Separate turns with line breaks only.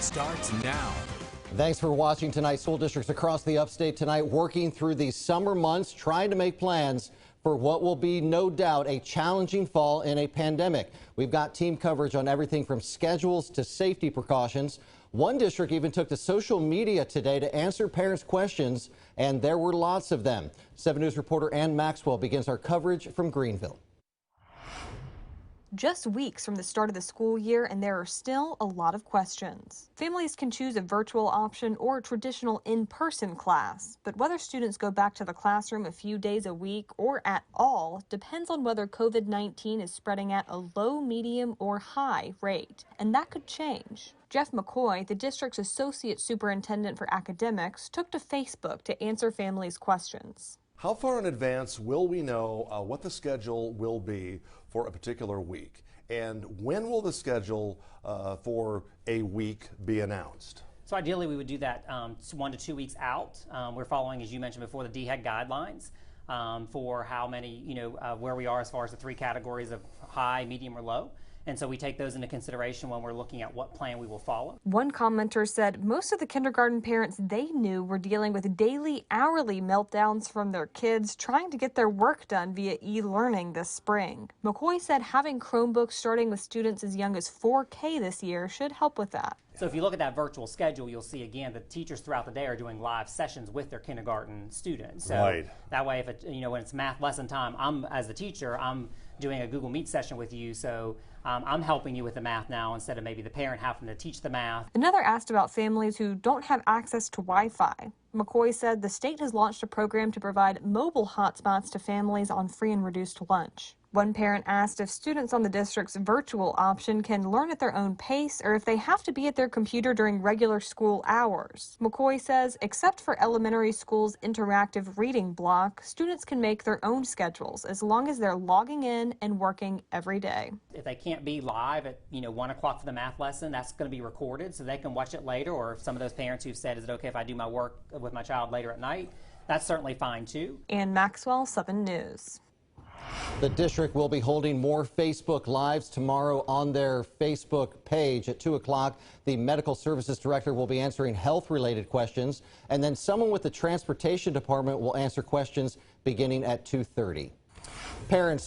starts now.
Thanks for watching tonight. School districts across the upstate tonight working through these summer months, trying to make plans for what will be no doubt a challenging fall in a pandemic. We've got team coverage on everything from schedules to safety precautions. One district even took to social media today to answer parents' questions, and there were lots of them. 7 News reporter Ann Maxwell begins our coverage from Greenville.
Just weeks from the start of the school year, and there are still a lot of questions. Families can choose a virtual option or a traditional in-person class, but whether students go back to the classroom a few days a week or at all depends on whether COVID-19 is spreading at a low, medium, or high rate, and that could change. Jeff McCoy, the district's associate superintendent for academics, took to Facebook to answer families' questions.
How far in advance will we know what the schedule will be for a particular week? And when will the schedule for a week be announced?
So ideally we would do that 1 to 2 weeks out. We're following, as you mentioned before, the DHEC guidelines for how many, where we are as far as the 3 categories of high, medium, or low. And so we take those into consideration when we're looking at what plan we will follow.
One commenter said most of the kindergarten parents they knew were dealing with daily, hourly meltdowns from their kids trying to get their work done via e-learning this spring. McCoy said having Chromebooks starting with students as young as 4K this year should help with that.
So if you look at that virtual schedule, you'll see again that teachers throughout the day are doing live sessions with their kindergarten students. So
right.
That way, if it, when it's math lesson time, as the teacher, I'm doing a Google Meet session with you. So I'm helping you with the math now instead of maybe the parent having to teach the math.
Another asked about families who don't have access to Wi-Fi. McCoy said the state has launched a program to provide mobile hotspots to families on free and reduced lunch. One parent asked if students on the district's virtual option can learn at their own pace or if they have to be at their computer during regular school hours. McCoy says except for elementary school's interactive reading block, students can make their own schedules as long as they're logging in and working every day.
If they can't be live at 1 o'clock for the math lesson, that's going to be recorded so they can watch it later. Or some of those parents who've said, is it okay if I do my work with my child later at night? That's certainly fine too.
Ann Maxwell, 7 News.
The district will be holding more Facebook Lives tomorrow on their Facebook page at 2 o'clock. The medical services director will be answering health-related questions, and then someone with the transportation department will answer questions beginning at 2:30. Parents